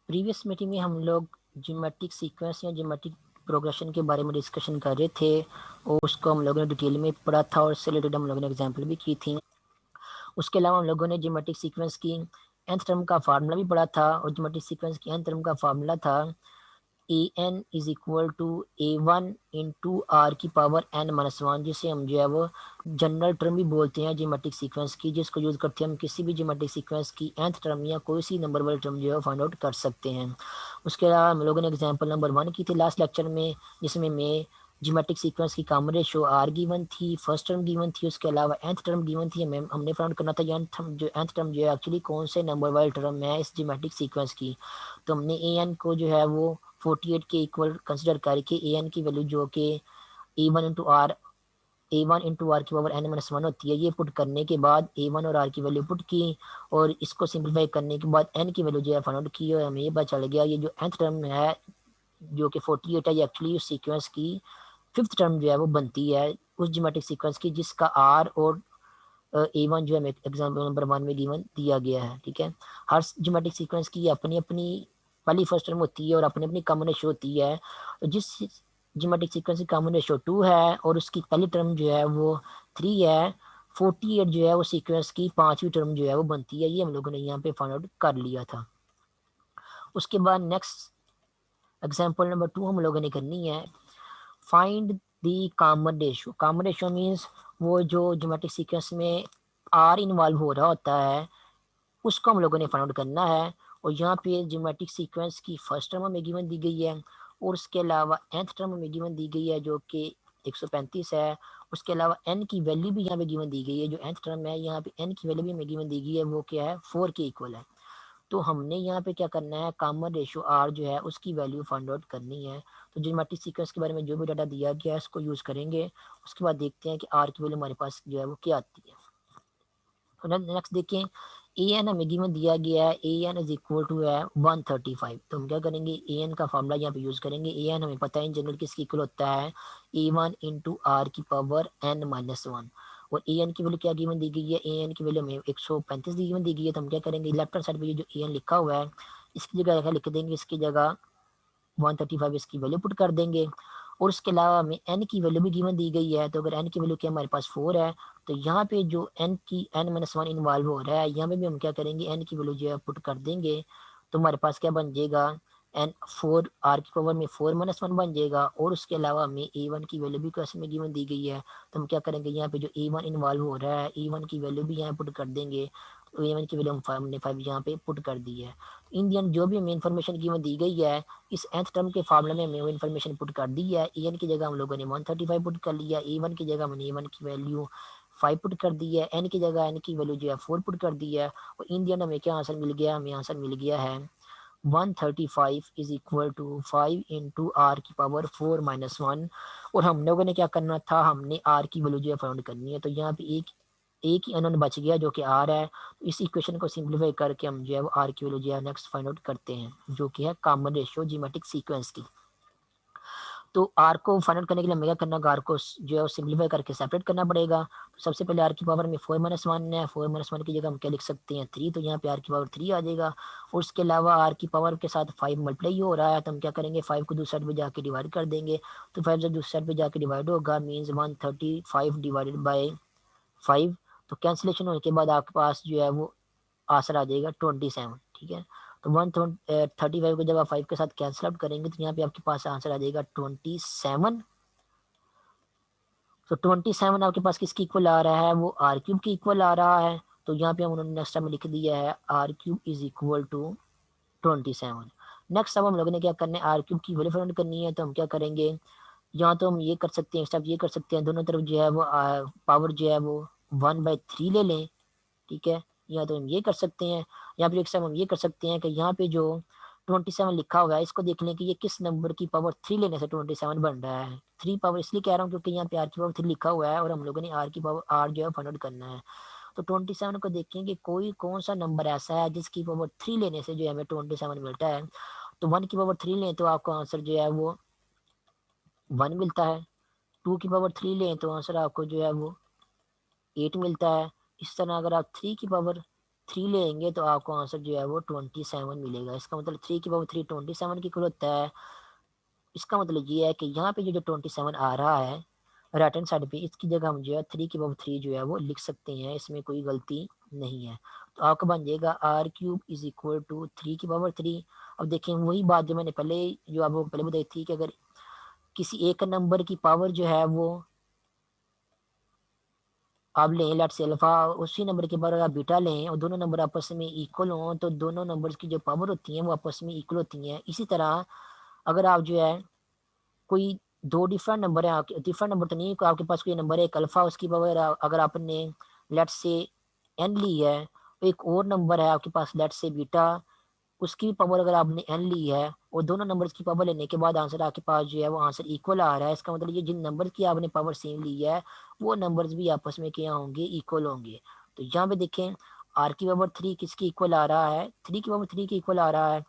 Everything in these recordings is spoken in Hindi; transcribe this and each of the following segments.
प्रीवियस मीटिंग में हम लोग ज्योमेट्रिक सीक्वेंस या ज्योमेट्रिक प्रोग्रेशन के बारे में डिस्कशन कर रहे थे और उसको हम लोगों ने डिटेल में पढ़ा था और उससे रिलेटेड हम लोगों ने एग्जाम्पल भी की थी। उसके अलावा हम लोगों ने ज्योमेट्रिक सीक्वेंस की nth टर्म का फार्मूला भी पढ़ा था और ज्योमेट्रिक सीक्वेंस की nth टर्म का फार्मूला था an is equal to a1 into are की पावर n माइनस वन, जिसे हम जो है वो जनरल टर्म भी बोलते हैं ज्योमेट्रिक सीक्वेंस की, जिसको यूज़ करते हैं हम किसी भी ज्योमेट्रिक सीक्वेंस की nth टर्म या कोई सी नंबर वाली टर्म जो है फाइंड आउट कर सकते हैं। उसके अलावा हम लोगों ने एग्जाम्पल नंबर 1 की थी लास्ट लेक्चर में, जिसमें मैं ज्योमेट्रिक सीक्वेंस की कॉमन रेशो आर गिवन थी, फर्स्ट टर्म गिवन थी, उसके अलावा nth टर्म गिवन थी। हमने फाइंड करना था nth टर्म जो है एक्चुअली कौन से नंबर वाली टर्म है इस ज्योमेट्रिक सीक्वेंस की। तो हमने ए एन को जो है वो 48 के इक्वल कंसिडर करके ए एन की वैल्यू जो कि ए वन इंटू आर की पावर n माइनस वन होती है, ये पुट करने के बाद ए वन और आर की वैल्यू पुट की और इसको सिंप्लीफाई करने के बाद n की वैल्यू जो है फाइंड आउट की और हमें ये पता चल गया ये जो nth टर्म है जो कि 48 है, ये एक्चुअली उस सीक्वेंस की फिफ्थ टर्म जो है वो बनती है उस ज्योमेट्रिक सीक्वेंस की जिसका आर और ए वन जो है एग्जाम्पल नंबर 1 में गिवन दिया गया है। ठीक है, हर ज्योमेट्रिक सीक्वेंस की अपनी अपनी पहली फर्स्ट टर्म होती है और अपनी अपनी कॉमन रेशो होती है। तो जिस ज्योमेट्रिक सीक्वेंस की कॉमन रेशो 2 है और उसकी पहली टर्म जो है वो 3 है, 48 जो है वो सीक्वेंस की पांचवी टर्म जो है वो बनती है। ये हम लोगों ने यहाँ पे फाइंड आउट कर लिया था। उसके बाद नेक्स्ट एग्जाम्पल नंबर 2 हम लोगों ने करनी है find the common ratio. Common ratio means वो जो ज्योमेट्रिक सीक्वेंस में आर इन्वॉल्व हो रहा होता है उसको हम लोगों ने फाइंड आउट करना है। और यहाँ पे ज्योमेट्रिक सीक्वेंस की फर्स्ट टर्म हमें गिवन दी गई है और उसके अलावा nth टर्म हमें गिवन दी गई है जो कि 135 है। उसके अलावा n की वैल्यू भी यहाँ पे गिवन दी गई है, जो nth टर्म है यहाँ पे n की वैल्यू भी हमें गिवन दी गई है, वो क्या है 4 के इक्वल है। तो हमने यहाँ पे क्या करना है, कॉमन रेशो आर जो है उसकी वैल्यू फाइंड आउट करनी है। तो ज्योमेट्रिक सीक्वेंस के बारे में जो भी डाटा दिया गया है उसको यूज़ करेंगे। उसके बाद देखते हैं कि आर की वैल्यू हमारे पास जो है वो क्या आती है। तो नेक्स्ट देखें, ए एन हमें गिवन दिया गया है, A N is equal to है 135। तो हम क्या करेंगे, ए एन का फॉर्मूला यहाँ पे यूज़ करेंगे। ए एन हमें पता है इन जनरल किसकी इक्वल होता है ए वन इंटू आर की पावर n माइनस वन। और ए एन की वैल्यू क्या गिवन दी गई है, ए एन की वैल्यू हमें 135 गिवन दी गई है। तो हम क्या करेंगे, लेफ्ट हैंड साइड पे जो ए एन लिखा हुआ है इसकी जगह लिख देंगे, इसकी जगह 135 इसकी वैल्यू पुट कर देंगे। और उसके अलावा हमें n की वैल्यू भी गिवन दी गई है। तो अगर n की वैल्यू क्या हमारे पास 4 है, तो यहाँ पे जो n माइनस वन इन्वॉल्व हो रहा है यहाँ पे भी हम क्या करेंगे, n की वैल्यू जो है पुट कर देंगे। तो हमारे पास क्या बन जाएगा, एन 4 आर की पावर में 4 माइनस वन बन जाएगा। और उसके अलावा हमें ए वन की वैल्यू भी कैसे में गिवन दी गई है, तो हम क्या करेंगे, यहाँ पे जो ए वन इन्वॉल्व हो रहा है ए वन की वैल्यू भी यहाँ पुट कर देंगे। तो ए वन की वैल्यू हमने 5 यहाँ पे पुट कर दी है। इन दी एंड जो भी हमें इन्फॉर्मेशन गिवन दी गई है इस nth टर्म के फार्मूले में हमें वो इन्फॉर्मेशन पुट कर दी है। ए एन की जगह हम लोगों ने 135 पुट कर लिया, ए वन की जगह हमने ए वन की वैल्यू 5 पुट कर दी है, एन की जगह एन की वैल्यू जो है 4 पुट कर दी है। और इन दी एंड हमें क्या आंसर मिल गया, हमें आंसर मिल गया है 135 is equal to 5 into are की पावर 4 माइनस वन। और हम लोगों ने क्या करना था, हमने आर की वैल्यू जो है फाउंड करनी है। तो यहाँ पे एक ही अननोन बच गया जो कि आर है। तो इस इक्वेशन को सिंप्लीफाई करके हम जो है वो आर की वैल्यू जो है नेक्स्ट फाइंड आउट करते हैं, जो कि है कॉमन रेशियो ज्योमेट्रिक सीक्वेंस की। तो आर को फाइंड आउट करने के लिए हमें क्या करना होगा, आर को जो है वो सिंप्लीफाई करके सेपरेट करना पड़ेगा। तो सबसे पहले आर की पावर में 4 माइनस वन है, 4 माइनस वन की जगह हम क्या लिख सकते हैं 3, तो यहाँ पे आर की पावर 3 आ जाएगा। और उसके अलावा आर की पावर के साथ 5 मल्टीप्लाई हो रहा है, तो हम क्या करेंगे 5 को दूसरी साइड पे जाके डिवाइड कर देंगे। तो 5 जब दूसरी साइड पे जाके डिवाइड होगा मीन्स 135 डिवाइडेड बाई 5। तो कैंसिलेशन होने के बाद आपके पास जो है वो आंसर आ जाएगा 27। ठीक है, तो 135 को जब आप 5 के साथ कैंसिल आउट करेंगे तो यहाँ पे आपके पास आंसर आ जाएगा 27। तो 27 आपके पास किसकी इक्वल आ रहा है, वो आर क्यूब की इक्वल आ रहा है। तो यहाँ पे हम उन्होंने नेक्स्ट में लिख दिया है r cube is equal to 27। Next अब हम लोगों ने क्या करना है, आर क्यूब की वैल्यू फाइंड करनी है। तो हम क्या करेंगे, यहाँ तो हम ये कर सकते हैं, स्टेप ये कर सकते हैं, दोनों तरफ जो है वो पावर जो है वो 1/3 ले लें। ठीक है, या तो हम ये कर सकते हैं, या फिर एक हम ये कर सकते हैं कि यहाँ पे जो 27 लिखा हुआ है इसको देख लें कि ये किस नंबर की पावर 3 लेने से 27 बन रहा है। 3 पावर इसलिए कह रहा हूँ क्योंकि यहाँ पे आर की पावर 3 लिखा हुआ है और हम लोगों ने आर की पावर आर जो है फाइंड आउट करना है। तो 27 को देखें कि कोई कौन सा नंबर ऐसा है जिसकी पावर 3 लेने से जो है हमें 27 मिलता है। तो 1 की पावर 3 लें तो आपको आंसर जो है वो 1 मिलता है। 2 की पावर 3 लें तो आंसर आपको जो है वो 8 मिलता है। इस तरह अगर आप 3 की पावर 3 लेंगे तो आपको आंसर जो है वो 27 मिलेगा। इसका मतलब 3 की पावर 3 27 की इक्वल होता है। इसका मतलब ये है कि यहाँ पे जो 27 आ रहा है राइट हैंड साइड पे, इसकी जगह हम जो है 3 की पावर 3 जो है वो लिख सकते हैं, इसमें कोई गलती नहीं है। तो आपका बन जाएगा r cube is equal to 3 की पावर 3। अब देखें वही बात जो मैंने पहले, जो आपको पहले बताई थी कि अगर किसी एक नंबर की पावर जो है वो आप लें लेट से अल्फा, उसी नंबर के बाद अगर आप बीटा लें और दोनों नंबर आपस में इक्वल हों तो दोनों नंबर्स की जो पावर होती हैं वो आपस में इक्वल होती हैं। इसी तरह अगर आप जो है कोई दो डिफरेंट नंबर है, डिफरेंट नंबर तो नहीं, आपके पास कोई नंबर है एक अल्फा, उसकी पावर अगर आपने लेट से एन ली है, एक और नंबर है आपके पास लेट से बीटा, उसकी पावर अगर आपने एन ली है और दोनों नंबर्स की पावर लेने के बाद आंसर आपके पास जो है वो आंसर इक्वल आ रहा है, इसका मतलब ये जिन नंबर की आपने पावर सेम ली है वो नंबर्स भी आपस में क्या होंगे, इक्वल होंगे। तो यहाँ पे देखें आर की पावर 3 किसकी इक्वल आ रहा है, 3 की पावर 3 की इक्वल आ रहा है,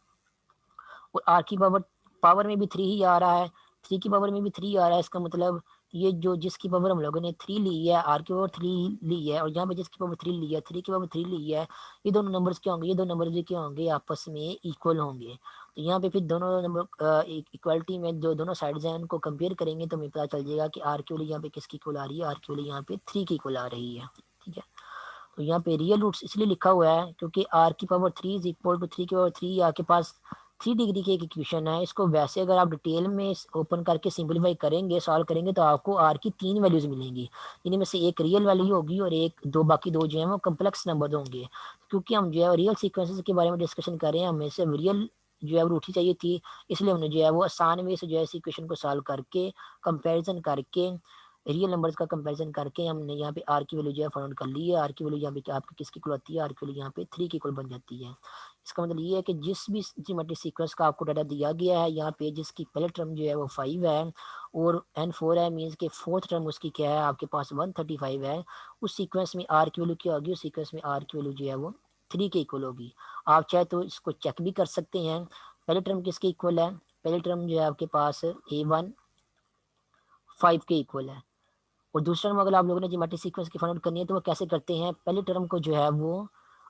और आर की पावर पावर में भी 3 ही आ रहा है, 3 की पावर में भी 3 आ रहा है। इसका मतलब ये जो जिसकी पावर हम लोगों ने 3 ली है, आर की पावर 3 ली है, और यहाँ पे जिसकी पावर 3 ली है, 3 की पावर 3 ली है, ये दोनों नंबर्स क्या होंगे, ये दो नंबर भी क्या होंगे, आपस में इक्वल होंगे। तो यहाँ पे फिर दोनों नंबर इक्वलिटी में जो दोनों साइड्स हैं उनको कंपेयर करेंगे तो हमें पता चल जाएगा कि आर की वैल्यू यहाँ पे किसकी इक्वल आ रही है, आर की वैल्यू यहाँ पे 3 की इक्वल आ रही है। ठीक है, तो यहाँ पे रियल रूट्स इसलिए लिखा हुआ है क्योंकि आर की पावर 3 इज इक्वल टू 3 की पावर 3 आपके पास 3 डिग्री की एक इक्वेशन है। इसको वैसे अगर आप डिटेल में ओपन करके सिंपलीफाई करेंगे, सॉल्व करेंगे, तो आपको आर की 3 वैल्यूज मिलेंगी, इनमें से एक रियल वैल्यू होगी और एक दो बाकी दो जो है वो कम्प्लेक्स नंबर होंगे। क्योंकि हम जो है रियल सीक्वेंसेस के बारे में डिस्कशन कर रहे हैं, हमें से रियल जो है रूट ही चाहिए थी, इसलिए हमने जो है वो आसान वे से जो है इस इक्वेशन को सॉल्व करके कंपेरिजन करके रियल नंबर्स का कंपैरिजन करके हमने यहाँ पे आर की वैल्यू जो है फाइंड कर ली है। आर की वैल्यू यहाँ पे आपकी किसकी इक्वल आती है, आर की वैल्यू यहाँ पे 3 की इक्वल बन जाती है। इसका मतलब ये है कि जिस भी जियोमेट्रिक सीक्वेंस का आपको डाटा दिया गया है यहाँ पे, जिसकी पहले टर्म जो है वो 5 है और एन 4 है, मीन्स के फोर्थ टर्म उसकी क्या है आपके पास 135 है, उस सीक्वेंस में आर की वैल्यू क्या होगी, उस सीक्वेंस में आर की वैल्यू जो है वो 3 के इक्वल होगी। आप चाहे तो इसको चेक भी कर सकते हैं, पहले टर्म किसके इक्वल है, पहले टर्म जो है आपके पास A1 5 के इक्वल है, और दूसरा टर्म अगर आप लोगों ने ज्योमेट्रिक सीक्वेंस की फाइंड आउट करनी है तो वो कैसे करते हैं, पहले टर्म को जो है वो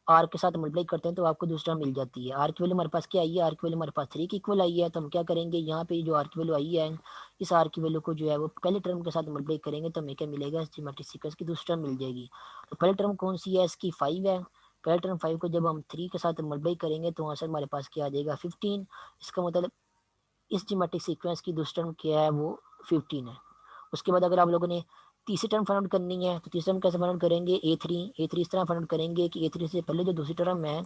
आर के साथ मल्टीप्लाई करते हैं तो आपको दूसरा मिल जाती है। आर की वैल्यू हमारे पास क्या आई है, आर की वैल्यू हमारे पास 3 की इक्वल आई है, तो हम क्या करेंगे, यहाँ पे जो आर की वैल्यू आई है इस आर की वैल्यू को जो है वो पहले टर्म के साथ मल्टीप्लाई करेंगे तो हमें क्या मिलेगा, ज्योमेट्रिक सीक्वेंस की दूसरी टर्म मिल जाएगी। तो पहले टर्म कौन सी है, इसकी 5 है, पहले टर्म 5 को जब हम 3 के साथ मल्टीप्लाई करेंगे तो आंसर हमारे पास क्या आ जाएगा 15। इसका मतलब इस ज्योमेट्रिक सीक्वेंस की दूसरी टर्म क्या है, वो 15 है। उसके बाद अगर आप लोगों ने तीसरी टर्म फाइंड आउट करनी है तो तीसरी टर्म कैसे फाइंड आउट करेंगे, ए थ्री इस तरह फाइंड आउट करेंगे कि ए थ्री से पहले जो दूसरी टर्म है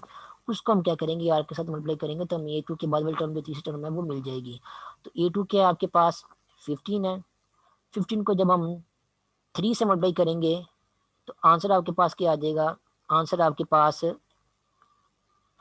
उसको हम क्या करेंगे, आर के साथ मल्टीप्लाई करेंगे तो हम ए2 के बाद वाली टर्म जो तीसरी टर्म है वो मिल जाएगी। तो ए2 क्या है आपके पास 15 है, 15 को जब हम 3 से मल्टीप्लाई करेंगे तो आंसर आपके पास क्या आ जाएगा, आंसर आपके पास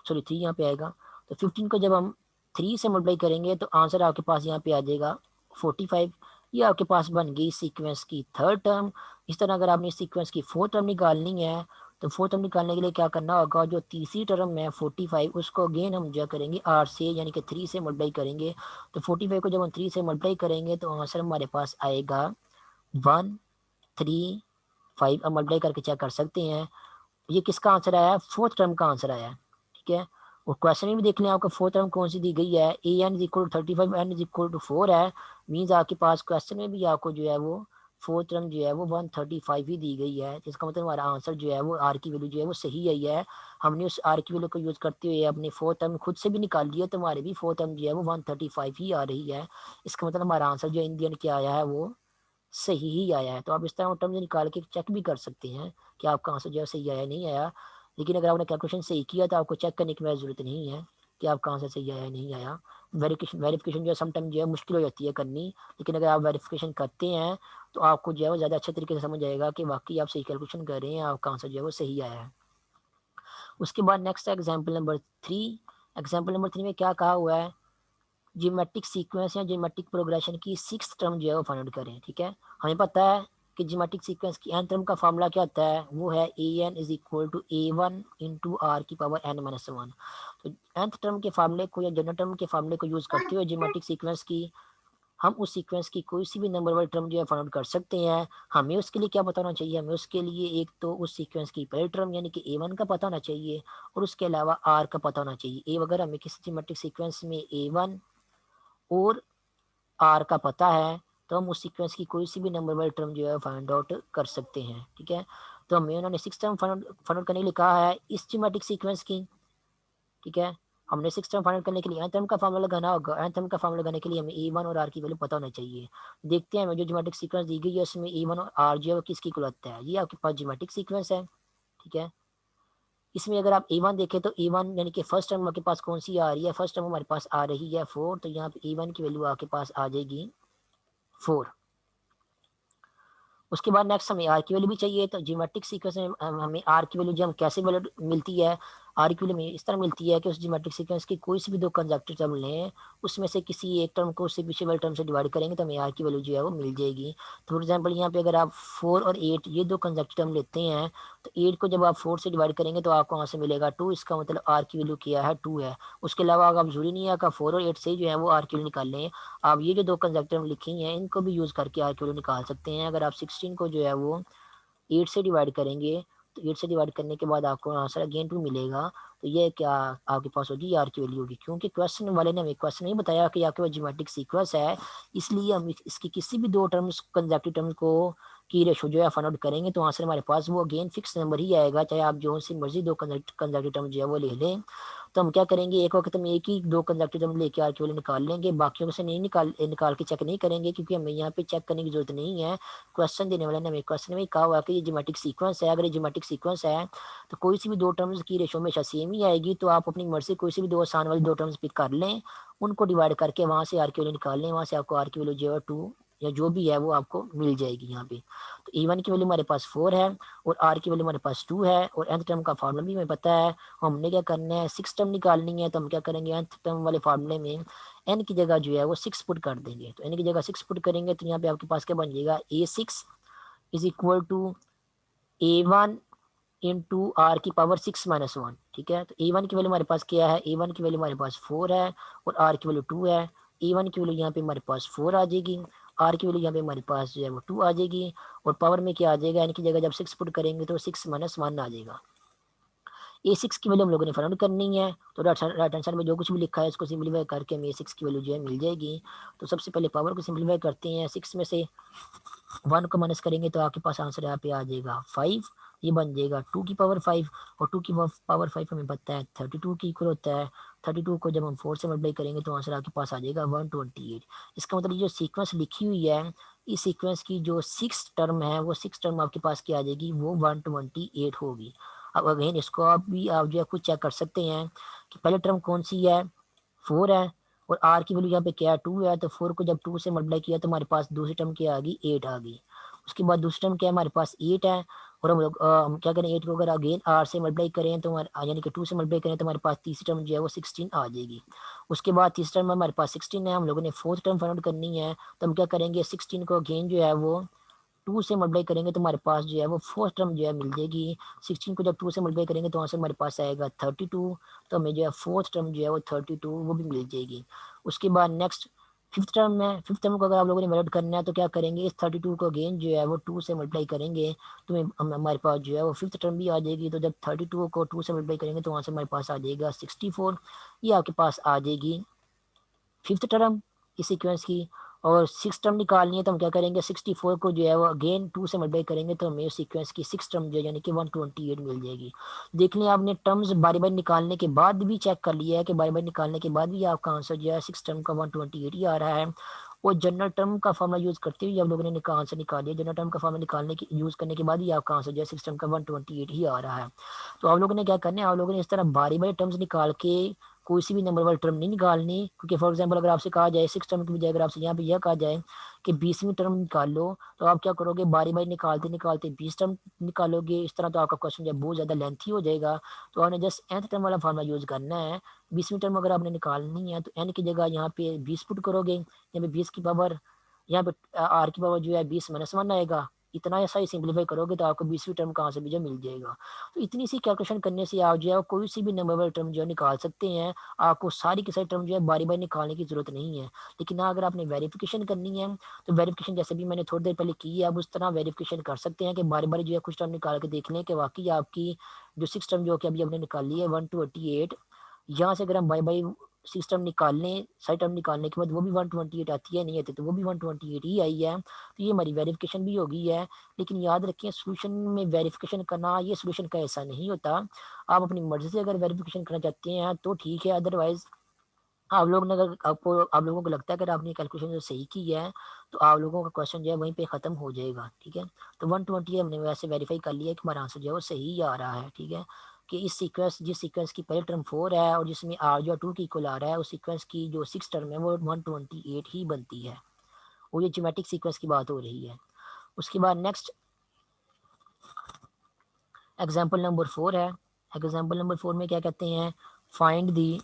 सॉरी 3 यहाँ पे आएगा, तो 15 को जब हम 3 से मल्टीप्लाई करेंगे तो आंसर आपके पास यहाँ पे आ जाएगा 45। ये आपके पास बन गई सीक्वेंस की थर्ड टर्म। इस तरह अगर आपने सीक्वेंस की फोर्थ टर्म निकालनी है तो फोर्थ टर्म निकालने के लिए क्या करना होगा, जो तीसरी टर्म है 45 उसको अगेन हम जो करेंगे आर से यानी कि 3 से मल्टीप्लाई करेंगे। तो 45 को जब हम 3 से मल्टीप्लाई करेंगे तो आंसर हमारे पास आएगा 135। अब मल्टीप्लाई करके चेक कर सकते हैं ये किसका आंसर आया है, फोर्थ टर्म का आंसर आया है। ठीक है, और क्वेश्चन में भी देख लें आपको फोर्थ टर्म कौन सी दी गई है, A N is equal to 35 N is equal to 4 है, मीन्स आपके पास क्वेश्चन में भी आपको जो है वो फोर्थ टर्म जो है वो 135 ही दी गई है। इसका मतलब हमारा आंसर जो है वो आर की वैल्यू जो है वो सही आई है। हमने उस आर की वैल्यू को यूज करते हुए अपने फोर्थ टर्म खुद से भी निकाल लिया तो हमारे भी फोर्थ टर्म जो है वो 135 ही आ रही है। इसका मतलब हमारा आंसर जो इन दी एंड क्या आया है वो सही ही आया है। तो आप इस तरह टर्म्स निकाल के चेक भी कर सकते हैं कि आपका आंसर जो है सही आया नहीं आया। लेकिन अगर आपने कैलकुलेशन सही किया तो आपको चेक करने की जरूरत नहीं है कि आपका आंसर सही आया नहीं आया। वेरिफिकेशन जो है समटाइम जो है मुश्किल हो जाती है करनी, लेकिन अगर आप वेरिफिकेशन करते हैं तो आपको जो है वो ज़्यादा अच्छे तरीके से समझ आएगा कि वाकई आप सही कैलकुलेशन कर रहे हैं, आपका आंसर जो है वो सही आया है। उसके बाद नेक्स्ट है एग्जाम्पल नंबर 3। एग्जाम्पल नंबर 3 में क्या कहा हुआ है, जियोमेट्रिक सीक्वेंस या जियोमेट्रिक प्रोग्रेशन की सिक्स टर्म जो है वो फाइंड आउट करें। ठीक है, हमें पता है कि जियोमेट्रिक सीक्वेंस की एन टर्म का फार्मूला क्या होता है, वो है A N is equal to A1 into are की पावर n-1। तो nth टर्म के फार्मूले को या जनरल टर्म के फार्मूले को यूज करते हुए जियोमेट्रिक सीक्वेंस की हम उस सीक्वेंस की कोई सी भी नंबर वाली टर्म जो है फाइंड आउट कर सकते हैं। हमें उसके लिए क्या पता होना चाहिए, हमें उसके लिए एक तो उस सीक्वेंस की पहली टर्म यानी कि A1 का पता होना चाहिए और उसके अलावा R का पता होना चाहिए। अगर हमें किसी ज्योमेट्रिक सीक्वेंस में A1 और R का पता है तो हम उस सीक्वेंस की कोई सी भी नंबर वाली टर्म जो है फाइंड आउट कर सकते हैं। ठीक है, तो हमें उन्होंने 6 टर्म फाइंड आउट करने के लिए कहा है इस ज्योमेट्रिक सीक्वेंस की। ठीक है, हमने 6 टर्म फाइंड आउट करने के लिए nth टर्म का फार्मूला लगाना होगा। nth टर्म का फार्मूला लगाने के लिए हमें A1 और R की वैल्यू पता होना चाहिए। देखते हैं हमें जो ज्योमेट्रिक सीक्वेंस दी गई है उसमें A1 और R जो है वो किसकी इक्वल होता है। ये आपके पास ज्योमेट्रिक सीक्वेंस है। ठीक है, इसमें अगर आप A1 देखें तो A1 यानी कि फर्स्ट टर्म आपके पास कौन सी आ रही है, फर्स्ट टर्म हमारे पास आ रही है 4, तो यहाँ पे A1 की वैल्यू आपके पास आ जाएगी 4। उसके बाद नेक्स्ट हमें आर की वैल्यू भी चाहिए, तो ज्योमेट्रिक सीक्वेंस में हमें आर की वैल्यू जो हम कैसे वैल्यू मिलती है, आर की वैल्यू हमें इस तरह मिलती है कि उस ज्योमेट्रिक सीक्वेंस की कोई सी भी दो कंजक्टिव टर्म लें, उसमें से किसी एक टर्म को उससे पीछे वाले टर्म से डिवाइड करेंगे तो हमें आर की वैल्यू जो है वो मिल जाएगी। तो फॉर एग्जाम्पल यहाँ पे अगर आप 4 और 8 ये दो कंजक्टिव टर्म लेते हैं तो 8 को जब आप 4 से डिवाइड करेंगे तो आपको वहाँ से मिलेगा 2, इसका मतलब आर की वैल्यू क्या है 2 है। उसके अलावा अगर आप जरूरी नहीं है कि 4 और 8 से जो है वो आर की वैल्यू निकाल लें, आप ये जो दो कंजक्टिव लिखी हैं इनको भी यूज़ करके आर की वैल्यू निकाल सकते हैं। अगर आप 16 को जो है वो 8 से डिवाइड करेंगे तो 8 से डिवाइड करने के बाद आपको आंसर अगेन 2 मिलेगा। तो ये क्या आपके पास होगी आर की वैल्यू होगी, क्योंकि क्वेश्चन वाले ने हमें क्वेश्चन नहीं बताया कि आपके पास ज्योमेट्रिक सीक्वेंस है, इसलिए हम इसकी किसी भी दो टर्म्स कंजक्टिव टर्म्स को की रेशो जो है फाइंड आउट करेंगे तो आंसर हमारे पास वो अगेन फिक्स नंबर ही आएगा, चाहे आप जो सी मर्जी दो कंजक्टिव टर्म जो है वो ले लें। तो हम क्या करेंगे, एक वक्त हम एक ही दो कंजक्टिव टर्म लेके आर की वैल्यू निकाल लेंगे, बाकियों से नहीं निकाल के चेक नहीं करेंगे, क्योंकि हमें यहाँ पे चेक करने की जरूरत नहीं है। क्वेश्चन देने वाले ने हमें क्वेश्चन में कहा हुआ कि ये ज्योमेट्रिक सीक्वेंस है, अगर ये ज्योमेट्रिक सीक्वेंस है तो कोई सी भी दो टर्म्स की रेशो हमेशा सेम ही आएगी, तो आप अपनी मर्जी कोई सी भी दो आसान वाली दो टर्म्स पिक कर लें, उनको डिवाइड करके वहां से आर की वैल्यू निकाल लें, वहां से आपको आर की वैल्यू जो है 2 या जो भी है वो आपको मिल जाएगी यहाँ पे। तो E1 की वैल्यू हमारे पास 4 है और R की वैल्यू हमारे पास 2 है और nth टर्म का फार्मूला भी हमें पता है। हमने क्या करना है, 6 टर्म निकालनी है, तो हम क्या करेंगे nth टर्म वाले फार्मूले में n की जगह जो है वो 6 पुट कर देंगे। तो n की जगह 6 पुट करेंगे तो यहाँ पे आपके पास क्या बन जाएगा, A6 is equal to A1 into are की पावर 6 - 1। ठीक है, तो A1 की वैल्यू हमारे पास क्या है, A1 की वैल्यू हमारे पास 4 है और आर की वैल्यू 2 है। A1 की वैल्यू यहाँ पे हमारे पास 4 आ जाएगी, आर की वैल्यू यहाँ पे हमारे पास जो है वो 2 आ जाएगी और पावर में क्या आ जाएगा, इनकी जगह जब 6 पुट करेंगे तो 6 - 1 आ जाएगा। A6 की वैल्यू हम लोगों ने फाइंड करनी है, तो राइट हैंड साइड में जो कुछ भी लिखा है इसको सिंप्लीफाई करके हमें A6 की वैल्यू जो है मिल जाएगी। तो सबसे पहले पावर को सिंप्लीफाई करते हैं, 6 में से 1 को माइनस करेंगे तो आपके पास आंसर यहाँ पे आ जाएगा 5, ये बन जाएगा 2 की पावर 5 और 2 की पावर 5 हमें पता है 32 की इक्वल होता है। 32 को जब हम 4 से मल्टीप्लाई करेंगे तो आंसर आपके पास आ जाएगा 128। इसका मतलब ये जो सीक्वेंस लिखी हुई है इस सीक्वेंस की जो 6 टर्म है वो 6 टर्म आपके पास क्या आ जाएगी, वो 128 होगी। अब अगेन इसको आप जो है खुद चेक कर सकते हैं कि पहले टर्म कौन सी है, 4 है और आर की वैल्यू यहाँ पे क्या है 2 है, तो 4 को जब 2 से मल्टीप्लाई किया तो हमारे पास दूसरी टर्म क्या आ गई 8 आ गई। उसके बाद दूसरी टर्म क्या है हमारे पास 8 है और हम लोग हम क्या करें 8 को अगर अगेन आर से मल्टीप्लाई करें तो हमारे यानी कि 2 से मल्टीप्लाई करें तो हमारे पास तीसरी टर्म जो है वो 16 आ जाएगी। उसके बाद तीसरी टर्म हमारे पास 16 है, हम लोगों ने फोर्थ टर्म फाइंड आउट करनी है, तो हम क्या करेंगे 16 को अगेन जो है वो 2 से मल्टीप्लाई करेंगे तो हमारे पास जो है वो फोर्थ टर्म जो है मिल जाएगी। 16 को जब 2 से मल्टीप्लाई करेंगे तो आंसर हमारे पास आएगा 32, तो हमें जो है फोर्थ टर्म जो है वो 32 वो भी मिल जाएगी। उसके बाद नेक्स्ट फिफ्थ टर्म है, फिफ्थ टर्म को अगर आप लोगों ने मेलट करना है तो क्या करेंगे, इस 32 को अगेन जो है वो 2 से मल्टीप्लाई करेंगे तो हमारे पास जो है वो फिफ्थ टर्म भी आ जाएगी। तो जब 32 को 2 से मल्टीप्लाई करेंगे तो आंसर हमारे पास आ जाएगा 64, ये आपके पास आ जाएगी फिफ्थ टर्म इस सीक्वेंस की। और सिक्स टर्म निकालनी है तो हम क्या करेंगे 64 को जो है वो अगेन 2 से मल्टीप्लाई करेंगे तो हमें सीक्वेंस की सिक्स टर्म जो है यानी कि 128 मिल जाएगी। देख लें आपने टर्म्स बारी बारी निकालने के बाद भी चेक कर लिया है कि बारी बारी निकालने के बाद भी आपका आंसर जो है सिक्स टर्म का 128 ही आ रहा है। और जनरल टर्म का फॉर्मूला यूज करते हुए आप लोगों ने आंसर निकाल लिया, जनरल टर्म का फॉर्मूला निकालने की यूज करने के बाद ही आपका आंसर जो है सिक्स टर्म का 128 ही आ रहा है। तो आप लोगों ने क्या करना है, आप लोगों ने इस तरह बारी बारी टर्म्स निकाल के कोई सी भी नंबर वाली टर्म नहीं निकालनी, क्योंकि फॉर एग्जांपल अगर आपसे कहा जाए सिक्स टर्म की बजाय अगर आपसे यहाँ पे यह कहा जाए कि 20वीं टर्म निकाल लो, तो आप क्या करोगे बारी बारी निकालते निकालते 20 टर्म निकालोगे, इस तरह तो आपका क्वेश्चन जो बहुत ज़्यादा लेंथी हो जाएगा। तो आपने जस्ट nth टर्म वाला फार्मूला यूज करना है। 20वीं टर्म अगर आपने निकालनी है तो n की जगह यहाँ पे 20 पुट करोगे, यहाँ पे 20 की पावर यहाँ पे आर की पावर जो है 20 - 1 आएगा इतना ऐसा ही सिंप्लीफाई करोगे तो आपको 20वीं टर्म कहाँ से भी जो मिल जाएगा। तो इतनी सी कैलकुलेशन करने से आप जो है कोई सी भी नंबर वाली टर्म जो है निकाल सकते हैं। आपको सारी की सारी टर्म जो है बारी बारी निकालने की जरूरत नहीं है। लेकिन हाँ, अगर आपने वेरिफिकेशन करनी है तो वेरिफिकेशन जैसे भी मैंने थोड़ी देर पहले की है, आप उस तरह वेरिफिकेशन कर सकते हैं कि बारी बारी जो है कुछ टर्म निकाल के देख लें कि वाकई आपकी जो 6 टर्म जो कि अभी हमने निकाली है 1 to 88, यहाँ से अगर हम बाई बाई सिस्टम निकालने साइड टर्म निकालने के बाद वो भी 128 आती है, नहीं आती तो वो भी 128 ही आई है, तो ये हमारी वेरिफिकेशन भी हो गई है। लेकिन याद रखें, सोल्यूशन में वेरिफिकेशन करना ये सोल्यूशन का ऐसा नहीं होता। आप अपनी मर्जी से अगर वेरिफिकेशन करना चाहते हैं तो ठीक है, अदरवाइज आप लोग ने अगर आप लोगों को लगता है कि आपने कैलकुलेशन जो सही की है तो आप लोगों का क्वेश्चन जो है वहीं पे ख़त्म हो जाएगा। ठीक है, तो 120 हमने वैसे वेरीफाई कर लिया कि हमारा आंसर जो है वो सही आ रहा है। ठीक है, कि इस सीक्वेंस जिस सीक्वेंस की पहले टर्म 4 है और जिसमें आर जो 2 की इक्वल आ रहा है, उस सीक्वेंस की जो 6 टर्म है वो 128 ही बनती है। वो ये ज्योमेट्रिक सीक्वेंस की बात हो रही है। उसके बाद नेक्स्ट एग्जाम्पल नंबर 4 है। एग्जाम्पल नंबर 4 में क्या कहते हैं, find the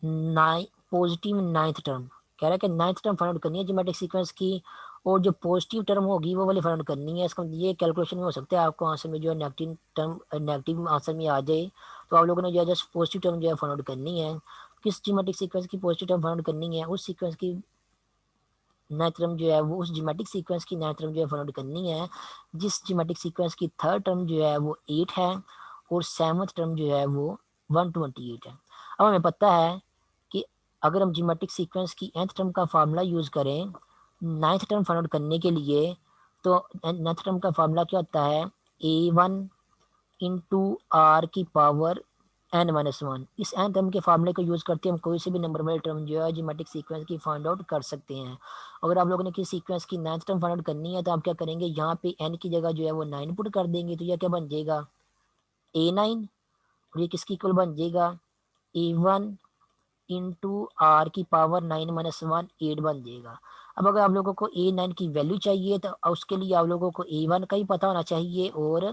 positive ninth term. कह रहा है कि नाइन्थ टर्म फाइंड आउट करनी है ज्योमेट्रिक सीक्वेंस की, और जो पॉजिटिव टर्म होगी वो वाली फाइंड आउट करनी है। इसका ये कैलकुलेशन में हो सकता है आपको आंसर में जो है नेगेटिव टर्म नेगेटिव आंसर में आ जाए, तो आप लोगों ने जो है जस्ट पॉजिटिव टर्म जो है फाइंड आउट करनी है। किस ज्योमेट्रिक सीक्वेंस की पॉजिटिव टर्म फाइंड आउट करनी है, उस सीक्वेंस की नाइन्थ टर्म जो है वो उस ज्योमेट्रिक सीक्वेंस की नाइन्थ टर्म जो है फाइंड आउट करनी है जिस ज्योमेट्रिक सीक्वेंस की थर्ड टर्म जो है वो 8 है और सेवन्थ टर्म जो है वो 128 है। अब हमें पता है कि अगर हम ज्योमेट्रिक सीक्वेंस की nth टर्म का फार्मूला यूज़ करें नाइन्थ टर्म फाइंड आउट करने के लिए, तो नाइन्थ टर्म का फार्मूला क्या होता है, A1 इंटू आर की पावर n-1। इस n टर्म के फार्मूले को यूज़ करते हम कोई से भी नंबर वाले टर्म जो है ज्योमेट्रिक सीक्वेंस की फाइंड आउट कर सकते हैं। अगर आप लोगों ने किसी सीक्वेंस की नाइन्थ टर्म फाइंड आउट करनी है तो आप क्या करेंगे, यहाँ पे n की जगह जो है वो 9 पुट कर देंगे, तो यह क्या बन जाएगा A9, और ये किसकी इक्वल बन जाएगा A1 इंटू आर की पावर 9-1 8 बन जाएगा। अब अगर आप लोगों को A9 की वैल्यू चाहिए तो उसके लिए आप लोगों को A1 का ही पता होना चाहिए और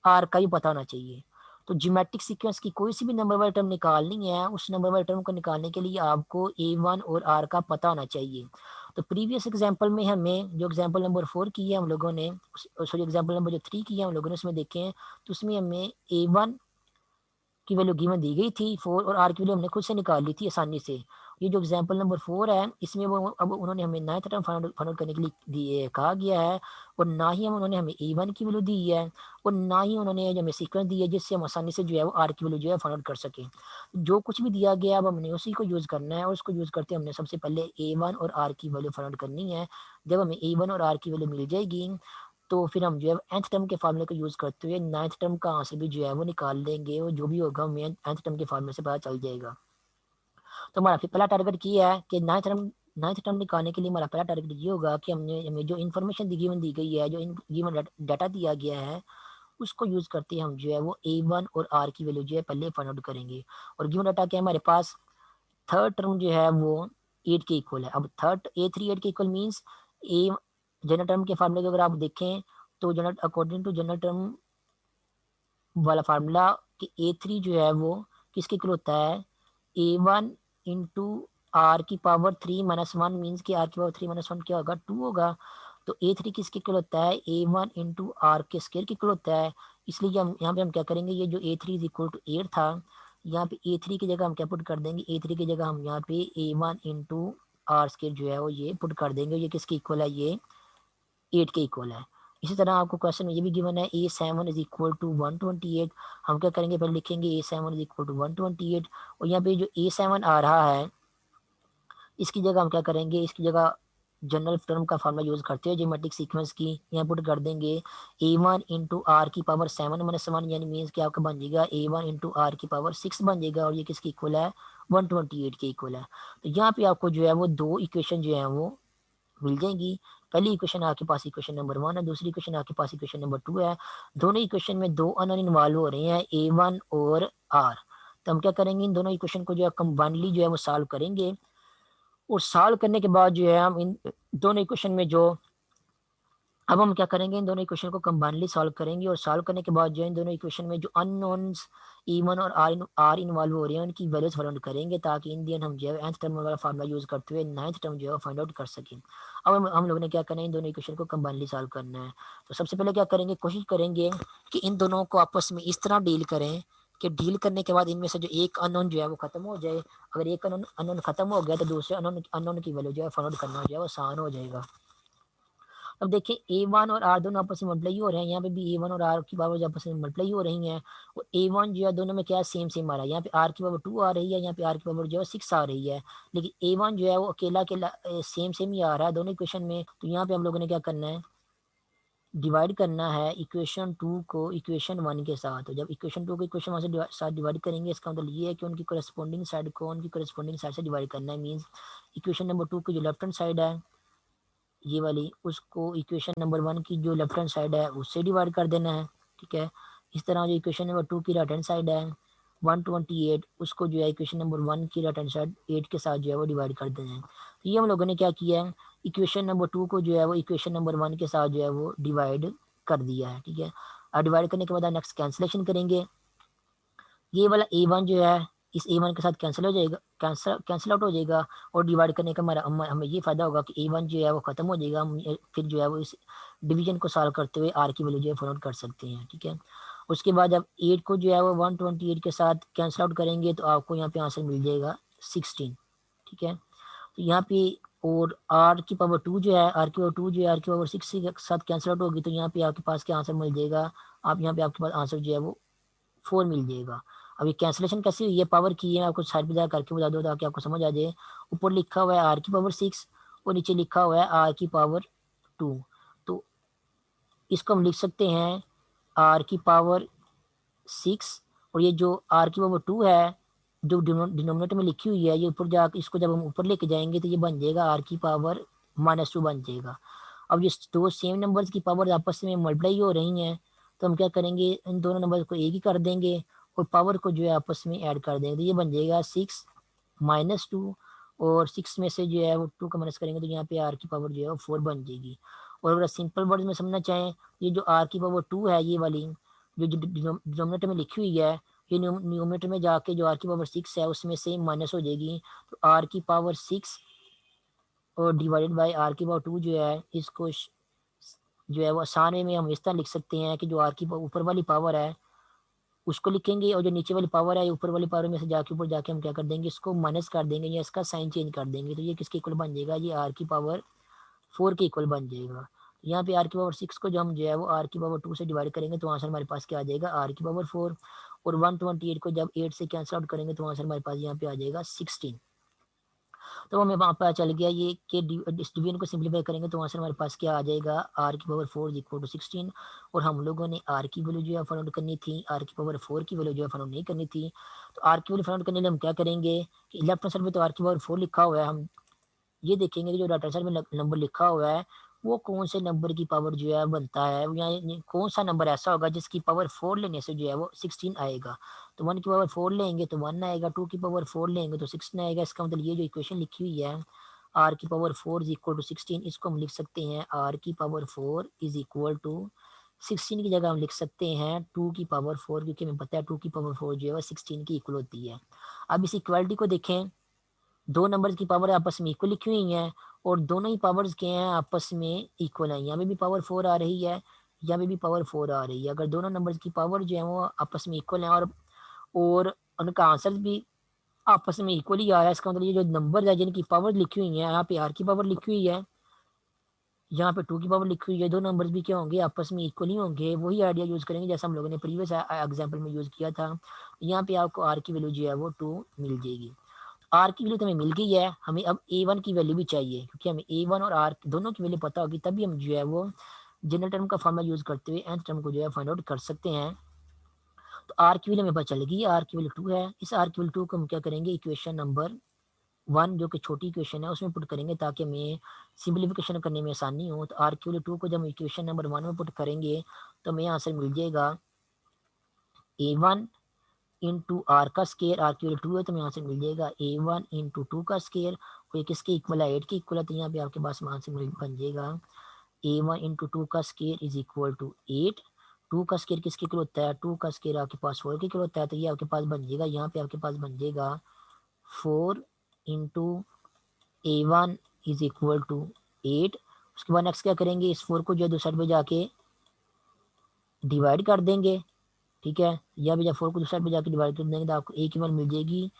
आर का ही पता होना चाहिए। तो ज्योमेट्रिक सीक्वेंस की कोई सी भी नंबर वाली टर्म निकालनी है, उस नंबर वाली टर्म को निकालने के लिए आपको A1 और आर का पता होना चाहिए। तो प्रीवियस एग्जांपल में हमें जो एग्जांपल नंबर 4 की है हम लोगों ने, सॉरी एग्जांपल नंबर जो 3 की है हम लोगों ने, उसमें देखें तो उसमें हमें A1 की वैल्यू गिवन दी गई थी 4 और आर की वैल्यू हमने खुद से निकाल ली थी आसानी से। ये जो एग्जांपल नंबर 4 है इसमें वो अब उन्होंने हमें नाइन्थ टर्म फाइंड आउट करने के लिए कहा गया है, और ना ही उन्होंने हमें A1 की वैल्यू दी है और ना ही उन्होंने हमें सीक्वेंस दी है जिससे हम आसानी से जो है वो आर की वैल्यू जो है फाइंड आउट कर सकें। जो कुछ भी दिया गया अब हमने उसी को यूज़ करना है, और उसको यूज़ करते हमने सबसे पहले A1 और आर की वैल्यू फाइंड आउट करनी है। जब हमें A1 और आर की वैल्यू मिल जाएगी तो फिर हम जो है nth टर्म के फार्मूले को यूज़ करते हुए नाइन्थ टर्म का आंसर भी जो है वो निकाल लेंगे, और जो भी होगा हमें nth टर्म के फार्मूले से पता चल जाएगा। तो हमारा फिर पहला टारगेट ये है कि नाइन्थ टर्म निकालने के लिए हमारा पहला टारगेट ये होगा कि हमें जो इन्फॉर्मेशन दी गई है, जो गिवन डाटा दिया गया है, उसको यूज़ करते हम जो है वो A1 और आर की वैल्यू जो है पहले फाइंड आउट करेंगे। और गिवन डाटा क्या है हमारे पास, थर्ड टर्म जो है वो 8 के इक्वल है। अब थर्ड A3 8 के equal means a general term के फार्मूले को अगर आप देखें तो general according to general term वाला फार्मूला कि A3 जो है वो किसके इक्वल होता है, A1 इंटू आर की पावर 3-1 मीन्स कि आर की पावर 3-1 क्या होगा, 2 होगा। तो A3 किसके इक्वल होता है, A1 इंटू आर के स्केयर के इक्वल होता है। इसलिए हम यहाँ पे हम क्या करेंगे, ये जो A3 इज इक्वल टू 8 था, यहाँ पे A3 की जगह हम क्या पुट कर देंगे, A3 की जगह हम यहाँ पे A1 इंटू आर स्केयर जो है वो ये पुट कर देंगे। ये किसके इक्वल है, ये 8 के इक्वल है। इसी तरह आपको क्वेश्चन में ये भी गिवन है A7 इज इक्वल टू 128। हम क्या करेंगे, पहले लिखेंगे A7 इज इक्वल टू 128, और यहाँ पे जो A7 आ रहा है इसकी जगह हम क्या करेंगे, इसकी जगह जनरल टर्म का फार्मूला यूज करते हैं ज्योमेट्रिक सीक्वेंस की, यहाँ पुट कर देंगे A1 इंटू आर की पावर 7-1 यानी मीन्स कि आपका बन जाएगा A1 इंटू आर की पावर 6 बन जाएगा, और ये किसकी इक्वल है, 128 के इक्वल है। तो यहाँ पे आपको जो है वो दो इक्वेशन जो है वो मिल जाएंगी। पहली इक्वेशन आपके पास इक्वेशन नंबर 1 है, दूसरी इक्वेशन आपके पास इक्वेशन नंबर 2 है। दोनों इक्वेशन में दो अननोन इन्वॉल्व हो रहे हैं, A1 और आर। तो हम क्या करेंगे, इन दोनों इक्वेशन को जो है कंबाइनली जो है वो सॉल्व करेंगे, और सॉल्व करने के बाद जो है हम इन दोनों इक्वेशन में जो अब हम क्या करेंगे, इन दोनों इक्वेशन को कंबाइनली सॉल्व करेंगे और सॉल्व करने के बाद जो इन दोनों इक्वेशन में जो अननोन्स E1 और आर इन्वॉल्व हो रहे हैं उनकी वैल्यूज फाइंड आउट करेंगे, ताकि इन दी एंड हम जो है nth टर्म वाला फार्मूला यूज करते हुए 9th टर्म जो है फाइंड आउट कर सकें। अब हम लोगों ने क्या करना है, इन दोनों इक्वेशन को कंबाइनली सॉल्व करना है। तो सबसे पहले क्या करेंगे, कोशिश करेंगे कि इन दोनों को आपस में इस तरह डील करें कि डील करने के बाद इनमें से जो एक अननोन जो है वो खत्म हो जाए। अगर एक अननोन खत्म हो गया तो दूसरे अननोन की वैल्यू जो है फाइंड आउट करना जो है वो आसान हो जाएगा। अब देखिए A1 और R दोनों आपस में मल्टीप्लाई हो रहे हैं, यहाँ पे भी A1 और R की पावर आपस में मल्टीप्लाई हो रही हैं। और A1 जो है दोनों में क्या सेम सेम आ रहा है, यहाँ पे R की पावर 2 आ रही है, यहाँ पे R की पावर जो है 6 आ रही है। लेकिन A1 जो है वो अकेला अकेला सेम सेम ही आ रहा है दोनों इक्वेशन में। तो यहाँ पे हम लोगों ने क्या करना है, डिवाइड करना है इक्वेशन 2 को इक्वेशन 1 के साथ। तो जब इक्वेशन 2 को इक्वेशन 1 से साथ डिवाइड करेंगे, इसका मतलब ये है कि उनकी करस्पॉन्डिंग साइड को उनकी करस्पॉन्डिंग साइड से डिवाइड करना है। मीन्स इक्वेशन नंबर 2 की जो लेफ्ट हैंड साइड है ये वाली, उसको इक्वेशन नंबर 1 की जो लेफ्ट हैंड साइड है उससे डिवाइड कर देना है। ठीक है, इस तरह जो इक्वेशन नंबर 2 की राइट हैंड साइड है 128, उसको जो है इक्वेशन नंबर 1 की राइट हैंड साइड 8 के साथ जो है वो डिवाइड कर देना है। तो ये हम लोगों ने क्या किया है, इक्वेशन नंबर 2 को जो है वो इक्वेशन नंबर 1 के साथ जो है वो डिवाइड कर दिया है। ठीक है, और डिवाइड करने के बाद नेक्स्ट कैंसिलेशन करेंगे। ये वाला A1 जो है इस A1 के साथ कैंसिल हो जाएगा, कैंसिल आउट हो जाएगा। और डिवाइड करने का हमारा हमें ये फायदा होगा कि A1 जो है वो खत्म हो जाएगा। हम फिर जो है वो इस डिवीजन को सॉल्व करते हुए R की वैल्यू जो है फाइंड आउट कर सकते हैं। ठीक है, उसके बाद जब 8 को जो है वो 128 के साथ कैंसिल आउट करेंगे तो आपको यहाँ पे आंसर मिल जाएगा 16। ठीक है, तो यहाँ पे और R की पावर 2 जो है, R की पावर 2 जो है R की पावर 6 के साथ कैंसिल आउट होगी, तो यहाँ पे आपके पास क्या आंसर मिल जाएगा, आप यहाँ पे आपके पास आंसर जो है वो 4 मिल जाएगा। अब ये कैंसिलेशन कैसे हुई है, पावर की है, आपको साइड पे जा करके बता दो ताकि आपको समझ आ जाए। ऊपर लिखा हुआ है R की पावर 6 और नीचे लिखा हुआ है R की पावर 2। तो इसको हम लिख सकते हैं R की पावर 6, और ये जो R की पावर 2 है जो डिनोमिनेटर में लिखी हुई है, ये ऊपर जाकर इसको जब हम ऊपर लेके जाएंगे तो ये बन जाएगा R की पावर -2 बन जाएगा। अब ये दो सेम नंबर्स की पावर आपस में मल्टीप्लाई हो रही हैं, तो हम क्या करेंगे, इन दोनों नंबर को एक ही कर देंगे और पावर को जो है आपस में ऐड कर देंगे। तो ये बन जाएगा 6 - 2, और 6 में से जो है वो 2 का माइनस करेंगे तो यहाँ पे R की पावर जो है वो 4 बन जाएगी। और अगर सिंपल वर्ड में समझना चाहें, ये जो R की पावर 2 है ये वाली जो डिनोमिनेटर में लिखी हुई है, ये न्यूमरेटर में जाके जो R की पावर 6 है उसमें से माइनस हो जाएगी। तो R की पावर 6 और डिवाइडेड बाय R की पावर 2 जो है, इसको जो है वो आसान वे में हम इस तरह लिख सकते हैं कि जो R की ऊपर वाली पावर है उसको लिखेंगे, और जो नीचे वाली पावर है ऊपर वाली पावर में से जाके ऊपर जाके हम क्या कर देंगे, इसको माइनस कर देंगे या इसका साइन चेंज कर देंगे। तो ये किसके इक्वल बन जाएगा, ये R की पावर 4 के इक्वल बन जाएगा। तो यहाँ पे R की पावर 6 को जो हम जो है वो R की पावर 2 से डिवाइड करेंगे तो आंसर हमारे पास क्या आ जाएगा, R की पावर 4। और 128 को जब 8 से कैंसिल आउट करेंगे तो आंसर हमारे पास यहाँ पे आ जाएगा 16। तो हमें वहाँ पता चल गया ये कि इस डिवीजन को सिंप्लीफाई करेंगे तो आंसर हमारे पास क्या आ जाएगा, R की पावर 4 इक्वल टू 16। और हम लोगों ने R की वैल्यू जो है फाइंड आउट करनी थी, R की पावर 4 की वैल्यू जो है फाइंड आउट नहीं करनी थी। तो R की वैल्यू फाइंड आउट करने के लिए हम क्या करेंगे कि लेफ्ट हैंड साइड में तो R की पावर 4 लिखा हुआ है, हम ये देखेंगे कि जो राइट हैंड साइड में नंबर लिखा हुआ है वो कौन से नंबर की पावर जो है बनता है, या कौन सा नंबर ऐसा होगा जिसकी पावर 4 लेने से जो है वो 16 आएगा। तो 1 की पावर 4 लेंगे तो 1 आएगा, 2 की पावर 4 लेंगे तो 16 आएगा। इसका मतलब ये जो इक्वेशन लिखी हुई है R की पावर 4 इज इक्वल टू 16, इसको हम लिख सकते हैं R की पावर 4 इज इक्वल टू 16 की जगह हम लिख सकते हैं 2 की पावर 4, क्योंकि हमें पता है 2 की पावर 4 जो है 16 की इक्वल होती है। अब इस इक्वालिटी को देखें, दो नंबर्स की पावर आपस में इक्वल लिखी हुई हैं और दोनों ही पावर्स के हैं आपस में इक्वल है। यहाँ पे भी पावर 4 आ रही है, यहाँ पे भी पावर 4 आ रही है। अगर दोनों नंबर्स की पावर जो है वो आपस में इक्वल है और उनका आंसर भी आपस में इक्वल ही आ रहा है, इसका मतलब ये जो नंबर है जिनकी पावर लिखी हुई है, यहाँ पे R की पावर लिखी हुई है, यहाँ पे 2 की पावर लिखी हुई है, दो नंबर्स भी क्या होंगे आपस में इक्वल ही होंगे। वही आइडिया यूज करेंगे जैसा हम लोगों ने प्रीवियस एग्जाम्पल में यूज किया था। यहाँ पे आपको R की वैल्यू जो है वो 2 मिल जाएगी। R की वैल्यू तो हमें मिल गई है, हमें अब A1 की वैल्यू भी चाहिए, क्योंकि हमें A1 और R दोनों की वैल्यू पता होगी तभी हम जो है वो जनरल टर्म का फॉर्मूला यूज करते हुए nth टर्म को जो है फाइंड आउट कर सकते हैं। तो R की वैल्यू हमें पता चल गई, R की वैल्यू 2 है। इस R की वैल्यू 2 को हम क्या करेंगे, इक्वेशन नंबर 1 जो कि छोटी इक्वेशन है उसमें पुट करेंगे ताकि हमें सिंप्लीफिकेशन करने में आसानी हो। तो R की वैल्यू 2 को जब हम इक्वेशन नंबर 1 में पुट करेंगे तो हमें आंसर मिल जाएगा A1 इंटू आर का स्केयर, आर की वैल्यू 2 है तो यहाँ से मिल जाएगा A1 इंटू 2 का स्केयर, और ये किसके इक्वल है, 8 के इक्वल है। तो यहाँ पे आपके पास आंसर बन जाएगा A1 इंटू 2 का स्केयर इज इक्वल टू 8। 2 का स्केयर किसके इक्वल होता है, 2 का स्केयर आपके पास 4 के इक्वल होता है, तो ये आपके पास बन जाएगा, यहाँ पे आपके पास बन जाएगा 4 into A1 is equal to 8। उसके बाद नेक्स्ट क्या करेंगे, इस 4 को जो है दूसरी साइड पे जाके डिवाइड कर देंगे, ठीक है। या भी जब 4 को दूसरी साइड पे जाके डिवाइड कर देंगे तो आपको ए की वैल्यू मिल जाएगी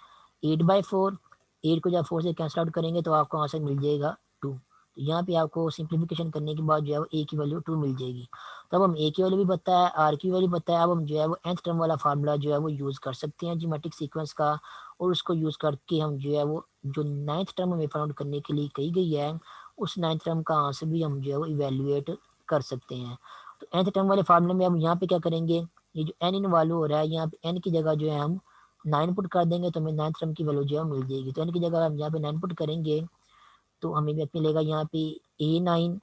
8/4। 8 को जब 4 से कैंसिल आउट करेंगे तो आपको आंसर मिल जाएगा 2। तो यहाँ पे आपको सिंप्लीफिकेशन करने के बाद जो है वो ए की वैल्यू 2 मिल जाएगी। तो अब हम ए की वैल्यू भी पता है, आर की वैल्यू पता है, अब हम जो है वो nth टर्म वाला फार्मूला जो है वो यूज़ कर सकते हैं ज्योमेट्रिक सीक्वेंस का, और उसको यूज़ करके हम जो है वो जो 9th टर्म हमें फाइंड आउट करने के लिए कही गई है उस 9th टर्म का आंसर भी हम जो है वो इवेल्युएट कर सकते हैं। तो nth टर्म वाले फार्मूले में हम यहाँ पे क्या करेंगे, ये जो n इनवॉल्व हो रहा है यहाँ पे n की जगह जो है हम 9 पुट कर देंगे तो हमें 9th टर्म की वैल्यू जो है मिल जाएगी। तो n की जगह हम यहाँ पे 9 पुट करेंगे तो हमें मिलेगा यहाँ पे A9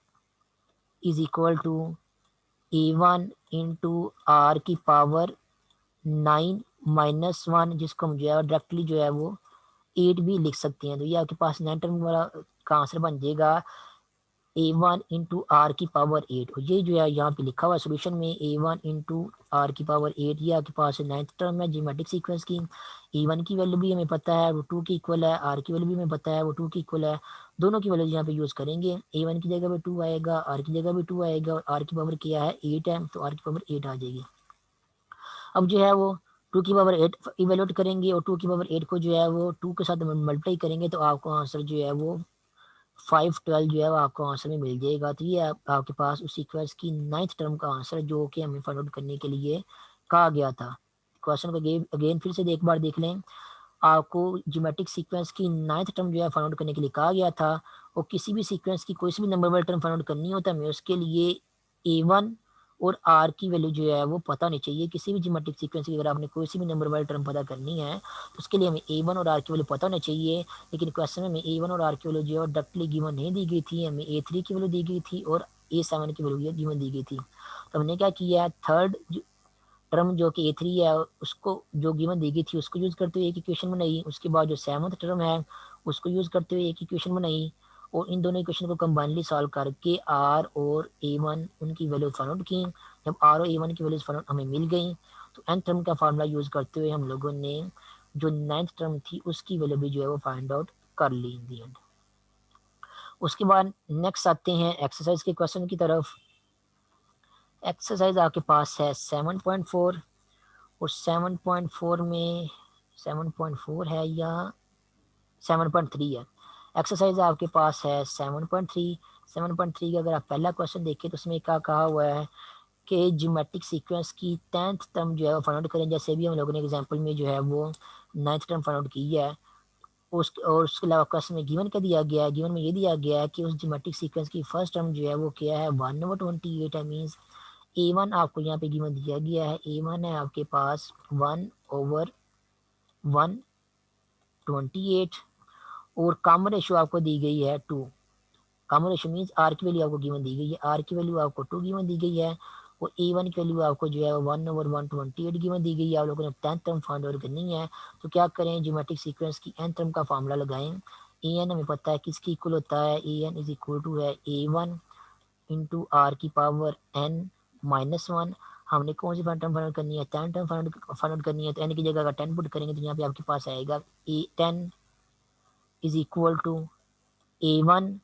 is equal to A1 into are की पावर 9 - 1, जिसको हम जो है डायरेक्टली जो है वो 8 भी लिख सकते हैं। तो ये आपके पास 9 टर्म वाला का आंसर बन जाएगा A1 इंटू आर की पावर 8। और ये जो है यहाँ पे लिखा हुआ है सोल्यूशन में A1 इंटू आर की पावर 8, ये आपके पास 9th टर्म है ज्योमेट्रिक सीक्वेंस की। A1 की वैल्यू भी हमें पता है वो 2 की इक्वल है, आर की वैल्यू भी हमें पता है वो 2 की इक्वल है। दोनों की वैल्यू यहाँ पे यूज़ करेंगे, A1 की जगह पे 2 आएगा, आर की जगह पे 2 आएगा, और आर की पावर क्या है 8 है, तो आर की पावर 8 आ जाएगी। अब जो है वो 2 की पावर 8 इवेल्यूट करेंगे और 2 की पावर 8 को जो है वो 2 के साथ मल्टीप्लाई करेंगे तो आपको आंसर जो है वो 512 जो है वो आपको आंसर में मिल जाएगा। तो ये आपके पास उस सीक्वेंस की 9th टर्म का आंसर जो कि हमें फाइंड आउट करने के लिए कहा गया था। क्वेश्चन को अगेन फिर से एक बार देख लें, आपको ज्योमेट्रिक सीक्वेंस की 9th टर्म जो है फाइंड आउट करने के लिए कहा गया था, और किसी भी सीक्वेंस की कोई सी भी नंबर वाली टर्म फाइंड आउट करनी होता है हमें उसके लिए A1 और आर की वैल्यू जो है वो पता होनी चाहिए। किसी भी ज्योमेट्रिक सीक्वेंस की अगर आपने कोई सी भी नंबर वाली टर्म पता करनी है तो उसके लिए हमें A1 और आर की वैल्यू पता होना चाहिए। लेकिन क्वेश्चन में हमें A1 और आर की वैल्यू जो है डायरेक्टली गिवन नहीं दी गई थी, हमें A3 की वैल्यू दी गई थी और A7 की वैल्यू गिवन दी गई थी। तो हमने क्या किया, थर्ड टर्म जो कि A3 है उसको जो गिवन दी गई थी उसको यूज़ करते हुए एक इक्वेशन बनाई, उसके बाद जो 7th टर्म है उसको यूज़ करते हुए एक इक्वेशन बनाई, और इन दोनों इक्वेशन को कंबाइनली सॉल्व करके आर और A1 उनकी वैल्यू फाइंड आउट की। जब आर और A1 की वैल्यूज फाइंड आउट हमें मिल गई तो nth टर्म का फार्मूला यूज़ करते हुए हम लोगों ने जो 9th टर्म थी उसकी वैल्यू भी जो है वो फाइंड आउट कर ली इन दी एंड। उसके बाद नेक्स्ट आते हैं एक्सरसाइज के क्वेश्चन की तरफ। एक्सरसाइज आपके पास है 7.4, और 7.4 में 7.4 है या 7.3 है। एक्सरसाइज आपके पास है 7.3। 7.3 का अगर आप पहला क्वेश्चन देखें तो उसमें क्या कहा हुआ है कि ज्योमेट्रिक सीक्वेंस की 10th टर्म जो है वो फाइंड आउट करें, जैसे भी हम लोगों ने एग्जांपल में जो है वो 9th टर्म फाइंड आउट की है। और उसके अलावा क्वेश्चन में गिवन क्या दिया गया है, गिवन में ये दिया गया है कि उस ज्योमेट्रिक सीक्वेंस की फर्स्ट टर्म जो है वो क्या है 1/28 है। मीन्स A1 आपको यहाँ पे गिवन दिया गया है, A1 है आपके पास 1/128, और कॉमन रेशियो आपको दी गई है 2। कॉमन रेशियो मीन्स आर की वैल्यू आपको गिवन दी गई है, आर की वैल्यू आपको 2 गिवन दी गई है, और A1 की वैल्यू आपको जो है 1/128 गिवन दी गई है। आप लोगों ने 10th टर्म फाइंड आउट करनी है, तो क्या करें, ज्योमेट्रिक सीक्वेंस की nth टर्म का फार्मूला लगाएं। an हमें पता है किसकी इक्वल होता है, an इज इक्वल टू है A1 इंटू आर की पावर n-1। हमने कौन सी टर्म फाइंड आउट करनी है, 10 टर्म फाइंड आउट करनी है, तो n की जगह अगर 10 पुट करेंगे तो यहाँ पे आपके पास आएगा A10 is equal to A1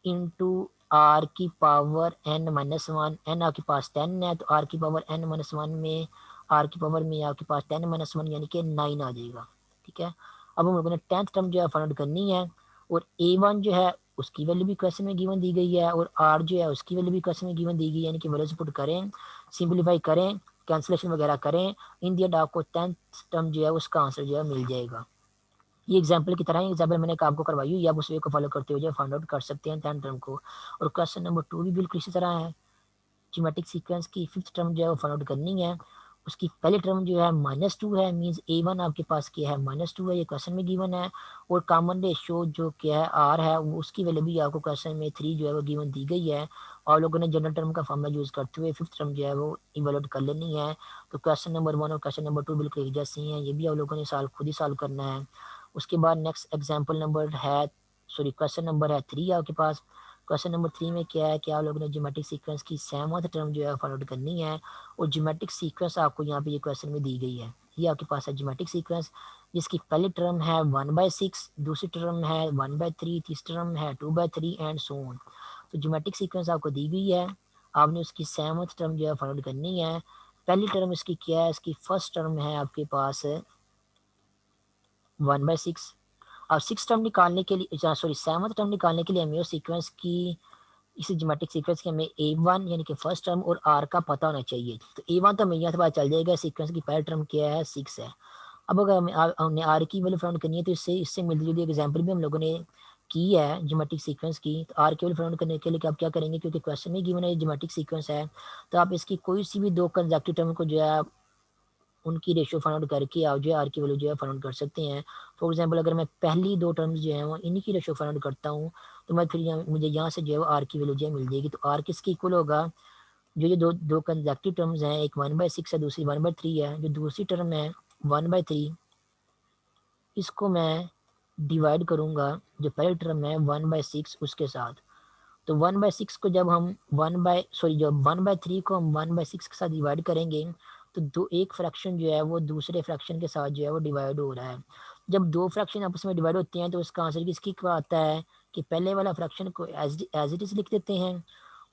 into are की पावर n-1। n आपके पास 10 है तो आर की पावर n-1 में आर की पावर में आपके पास 10-1 यानी कि 9 आ जाएगा, ठीक है। अब हम लोगों ने 10th टर्म जो है फाइंड आउट करनी है, और A1 जो है उसकी वैल्यू भी क्वेश्चन में गिवन दी गई है, और आर जो है उसकी वैल्यू भी क्वेश्चन में गिवन दी गई है, यानी कि वैल्यूज पुट करें, सिंप्लीफाई करें, कैंसिलेशन वगैरह करें, इन दी एंड आपको 10th टर्म जो है उसका आंसर जो है मिल जाएगा। ये एग्जाम्पल की तरह है, एग्जाम्पल मैंने आपको करवाई हुई, आप उस वे को फॉलो करते हुए फाइंड आउट कर सकते हैं 10th टर्म को। और क्वेश्चन नंबर 2 भी बिल्कुल इसी तरह है, ज्योमेट्रिक सीक्वेंस की 5th टर्म जो है वो फाइंड आउट करनी है। उसकी पहली टर्म जो है -2 है, मीन्स A1 आपके पास क्या है -2 है, ये क्वेश्चन में गिवन है, और कॉमन रेशियो जो क्या है R है वो उसकी वैल्यू भी आपको क्वेश्चन में 3 जो है वो गिवन दी गई है, और लोगों ने जनरल टर्म का फॉर्मूला यूज करते हुए 5th टर्म जो है वो इवेलुएट कर लेनी है। तो क्वेश्चन नंबर 1 और क्वेश्चन नंबर 2 बिल्कुल एक जैसे ही हैं, ये भी आप लोगों ने खुद ही सॉल्व करना है। उसके बाद नेक्स्ट एग्जाम्पल नंबर है, सॉरी क्वेश्चन नंबर है 3 आपके पास। क्वेश्चन नंबर 3 में क्या है कि आप लोगों ने ज्योमेट्रिक सीक्वेंस की सेवंथ टर्म जो है फाइंड आउट करनी है, और ज्योमेट्रिक सीक्वेंस आपको यहाँ पे ये क्वेश्चन में दी गई है। ये आपके पास है ज्योमेट्रिक सीक्वेंस, जिसकी पहली टर्म है 1/6, दूसरी टर्म है 1/3, तीसरी टर्म है 2/3 एंड सो ऑन। तो ज्योमेट्रिक सीक्वेंस आपको दी गई है, आपने उसकी सेवंथ टर्म जो है फाइंड आउट करनी है। पहली टर्म इसकी क्या है, इसकी फर्स्ट टर्म है आपके पास 1/6। अब सिक्स टर्म निकालने के लिए, सॉरी सेवंथ टर्म निकालने के लिए हमें सीक्वेंस की, इसी ज्योमेट्रिक सीक्वेंस के हमें A1 यानी कि फर्स्ट टर्म और R का पता होना चाहिए। तो A1 तो हमें यहाँ से पता चल जाएगा, सीक्वेंस की पहली टर्म क्या है 6 है। अब अगर हमने R की वैल्यू फाइंड करनी है तो इससे इससे मिलती जुलती एग्जाम्पल भी हम लोगों ने की है ज्योमेट्रिक सीक्वेंस की। तो R की वैल्यू फाइंड करने के लिए आप क्या करेंगे, क्योंकि क्वेश्चन में गिवन है ज्योमेट्रिक सीक्वेंस है, तो आप इसकी कोई सी भी दो कंसेक्टिव टर्म को जो है उनकी रेशियो फाइंड आउट करके आप जो है आर की वैल्यू जो है फाइंड आउट कर सकते हैं। फॉर एग्जांपल अगर मैं पहली दो टर्म्स जो है वो इन्हीं की रेशियो फाइंड आउट करता हूँ, तो मैं फिर मुझे यहाँ से जो है आर की वैल्यू जो है मिल जाएगी। तो आर किसके इक्वल होगा, जो ये दो दो कंसेक्टिव टर्म्स हैं, एक 1/6 है, दूसरी 1/3 है। जो दूसरी टर्म है 1/3, इसको मैं डिवाइड करूँगा जो पहली टर्म है 1/6 उसके साथ। तो 1/6 को जब हम जब 1/3 को हम 1/6 के साथ डिवाइड करेंगे, तो दो एक फ्रैक्शन जो है वो दूसरे फ्रैक्शन के साथ जो है वो डिवाइड हो रहा है। जब दो फ्रैक्शन आपस में डिवाइड होते हैं तो उसका आंसर किसकी आता है कि पहले वाला फ्रैक्शन को एज इट इज लिख देते हैं,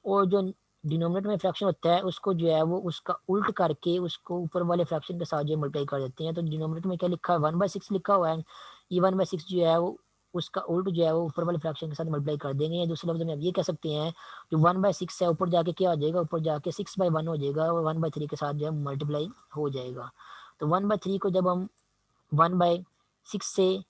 और जो डिनोमिनेटर में फ्रैक्शन होता है उसको जो है वो उसका उल्ट करके उसको ऊपर वाले फ्रैक्शन के साथ जो मल्टीप्लाई कर देते हैं। तो डिनोमिनेटर में क्या लिखा है, 1/6 लिखा हुआ है, ये 1/6 जो है वो उसका उल्ट जो है वो ऊपर वाले फ्रैक्शन के साथ मल्टीप्लाई कर देंगे। या दूसरे लफ्ज में आप ये कह सकते हैं जो 1/6 है ऊपर जाके क्या हो जाएगा, ऊपर जाके 6/1 हो जाएगा, और 1/3 के साथ जो है मल्टीप्लाई हो जाएगा। तो 1/3 को जब हम 1/6 से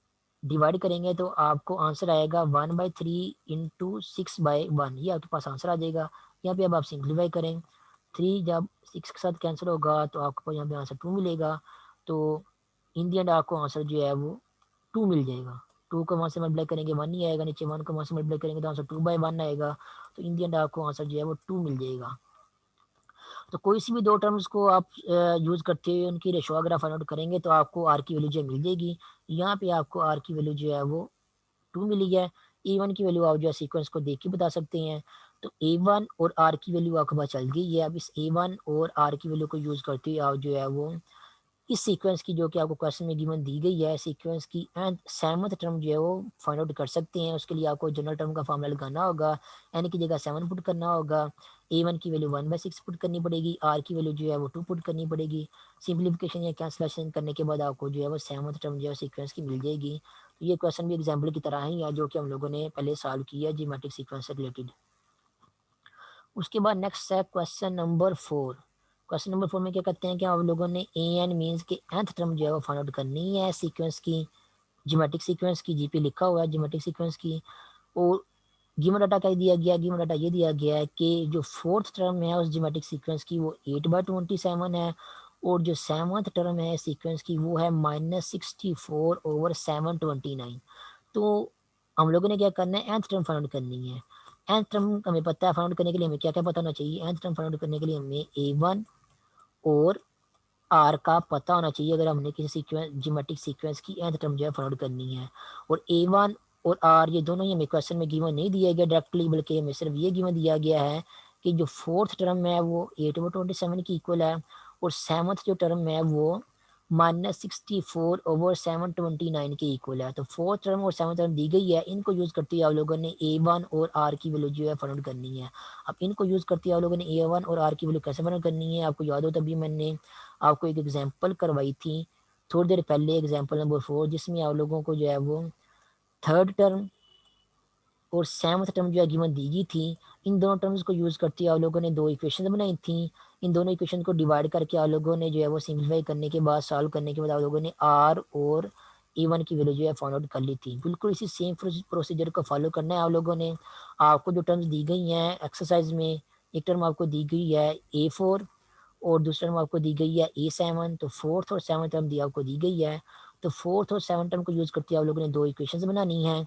डिवाइड करेंगे तो आपको आंसर आएगा 1/3 इंटू 6/1, ये आपके पास आंसर आ जाएगा। यहाँ पे अब आप सिंप्लीफाई करें, 3 जब 6 के साथ कैंसिल होगा तो आपको यहाँ पे आंसर 2 मिलेगा। तो इन दी एंड आपको आंसर जो है वो 2 मिल जाएगा। 2 को वहाँ से मल्टीप्लाई करेंगे 1 ही आएगा, नीचे 1 को वहाँ से मल्टीप्लाई करेंगे तो आंसर 2/1 आएगा। तो इन दी एंड आपको आंसर जो है वो 2 मिल जाएगा। तो कोई सी भी दो टर्म्स को आप यूज़ करते हुए उनकी रेशो अगर आप फाइंड आउट करेंगे तो आपको आर की वैल्यू जो मिल जाएगी। यहाँ पे आपको आर की वैल्यू जो है वो 2 मिली है। A1 की वैल्यू आप जो है सीक्वेंस को देख के बता सकते हैं। तो A1 और R की वैल्यू आपको पता चल गई है। अब इस A1 और R की वैल्यू को यूज़ करते हुए आप जो है वो इस सीक्वेंस की जो कि आपको क्वेश्चन में गिवन दी गई है सीक्वेंस की एंड सेवंथ टर्म जो है वो फाइंड आउट कर सकते हैं। उसके लिए आपको जनरल टर्म का फॉर्मूला लगाना होगा, एन की जगह 7 पुट करना होगा, A1 की वैल्यू 1/6 पुट करनी पड़ेगी, आर की वैल्यू जो है वो 2 पुट करनी पड़ेगी। सिंप्लीफिकेशन या कैंसलेशन करने के बाद आपको जो है वो सेवंथ टर्म जो है सीक्वेंस की मिल जाएगी। तो ये क्वेश्चन भी एग्जाम्पल की तरह ही है जो कि हम लोगों ने पहले सॉल्व किया जियोमेट्रिक सीक्वेंस से रिलेटेड। उसके बाद नेक्स्ट है क्वेश्चन नंबर 4। क्वेश्चन नंबर 4 में क्या कहते हैं कि आप लोगों ने ए एन मीन्स के nth टर्म जो है वो फाइंड आउट करनी है सीक्वेंस की, ज्योमेट्रिक सीक्वेंस की। जीपी लिखा हुआ है ज्योमेट्रिक सीक्वेंस की। और गिवन डाटा क्या दिया गया, गिवन डाटा ये दिया गया है कि जो फोर्थ टर्म है उस ज्योमेट्रिक सीक्वेंस की वो 8/27 है, और जो सेवंथ टर्म है सीक्वेंस की वो है -64/729। तो हम लोगों ने क्या करना है, nth टर्म फाइंड आउट करनी है। nth टर्म हमें पता है, फाइंड आउट करने के लिए हमें क्या क्या पता होना चाहिए, nth टर्म फाइंड आउट करने के लिए हमें A1 और आर का पता होना चाहिए अगर हमने किसी सीक्वेंस ज्योमेट्रिक सीक्वेंस की nth टर्म जो है फाइंड आउट करनी है। और A1 और आर ये दोनों ही हमें क्वेश्चन में गिवन नहीं दिया गया डायरेक्टली, बल्कि हमें सिर्फ ये गिवन दिया गया है कि जो फोर्थ टर्म है वो 8/27 की इक्वल है, और सेवंथ जो टर्म है वो -64/729 के इक्वल है। तो फोर्थ टर्म और सेवंथ टर्म दी गई है, इनको यूज करते हुए आप लोगों ने A1 और आर की वैल्यू जो है फाइंड आउट करनी है। अब इनको यूज करते हुए आप लोगों ने A1 और आर की वैल्यू कैसे फाइंड आउट करनी है, आपको याद हो तभी मैंने आपको एक एग्जाम्पल करवाई थी थोड़ी देर पहले, एग्जाम्पल नंबर 4, जिसमें आप लोगों को जो है वो थर्ड टर्म और सेवंथ टर्म जो है गिवन दी गई थी। इन दोनों टर्म्स को यूज़ करते हुए आप लोगों ने दो इक्वेशन बनाई थी। इन दोनों इक्वेशन को डिवाइड करके आप लोगों ने जो है वो सिंप्लीफाई करने के बाद, सॉल्व करने के बाद आप लोगों ने आर और A1 की वैल्यू जो है फाइंड आउट कर ली थी। बिल्कुल इसी सेम प्रोसीजर को फॉलो करना है आप लोगों ने। आपको जो टर्म्स दी गई हैं एक्सरसाइज में, एक टर्म आपको दी गई है A4 और दूसरा टर्म आपको दी गई है A7। तो फोर्थ और सेवंथ टर्म दी आपको दी गई है। तो फोर्थ और सेवंथ टर्म को यूज़ करते हुए आप लोगों ने दो इक्वेशन बनानी है।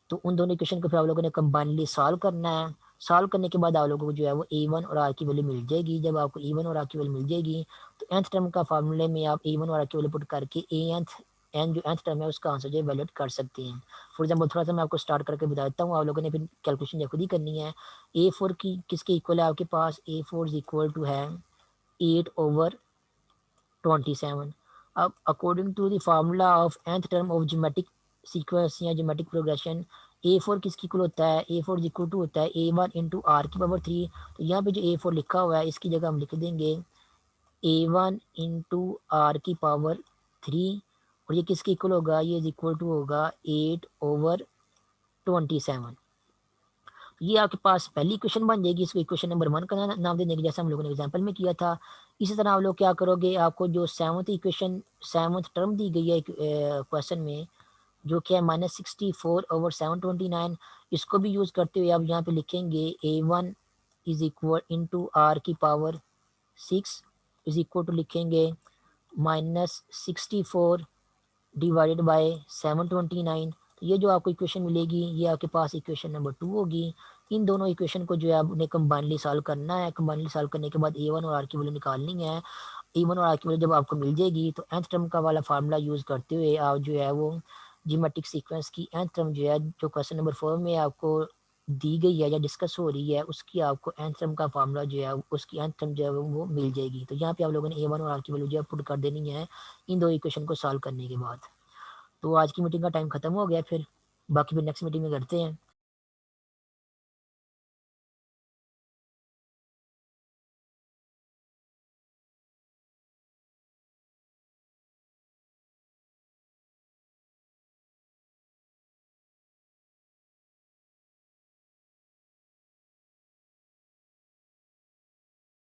तो उन दोनों इक्वेशन को फिर आप लोगों ने कंबाइनली सॉल्व करना है। सॉल्व करने के बाद आप लोगों को जो है वो A1 और आर की वैल्यू मिल जाएगी। जब आपको A1 और आर की वैल्यू मिल जाएगी तो nth टर्म का फार्मूले में आप A1 और आर की वैल्यू पुट करके nth एन जो nth टर्म है उसका आंसर जो है वैल्यूएट कर सकते हैं। फॉर एग्जाम्पल थोड़ा सा मैं आपको स्टार्ट करके बता देता हूँ, आप लोगों ने फिर कैलकुलेशन खुद ही करनी है। A4 की किसके इक्वल है आपके पास, A4 इज इक्वल टू है 8/27। अब according to the formula of nth term of geometric sequence या ज्योमेट्रिक प्रोग्रेशन, A4 किसकी इक्वल होता है, A4 इक्वल टू होता है A1 इंटू आर की पावर 3। तो यहाँ पे जो A4 लिखा हुआ है इसकी जगह हम लिख देंगे A1 इंटू आर की पावर 3, और ये किसके इक्वल होगा, ये इक्वल टू होगा 8/27। ये आपके पास पहली इक्वेशन बन जाएगी, इसको इक्वेशन नंबर 1 का नाम दे देंगे जैसे हम लोगों ने एग्जांपल में किया था। इसी तरह आप लोग क्या करोगे, आपको जो सेवन्थ इक्वेशन सेवन्थ टर्म दी गई है क्वेश्चन में, जो कि है -64/729, इसको भी यूज़ करते हुए आप यहाँ पे लिखेंगे A1 is equal into are की पावर 6 इज इक्वल टू लिखेंगे -64 डिवाइडेड बाय 729। तो ये जो आपको इक्वेशन मिलेगी ये आपके पास इक्वेशन नंबर 2 होगी। इन दोनों इक्वेशन को जो है आपने कंबाइनली सॉल्व करना है। कंबाइनली सॉल्व करने के बाद A1 और आर की वैल्यू निकालनी है। A1 और आर की वैल्यू जब आपको मिल जाएगी तो nth टर्म का वाला फार्मूला यूज़ करते हुए आप जो है वो जियोमेट्रिक सीक्वेंस की nth टर्म जो है जो क्वेश्चन नंबर 4 में आपको दी गई है या डिस्कस हो रही है उसकी आपको nth टर्म का फार्मूला जो है उसकी nth टर्म जो है वो मिल जाएगी। तो यहाँ पे आप लोगों ने A1 और आर की वैल्यू जो है पुट कर देनी है इन दो इक्वेशन को सॉल्व करने के बाद। तो आज की मीटिंग का टाइम ख़त्म हो गया, फिर बाकी फिर नेक्स्ट मीटिंग में करते हैं।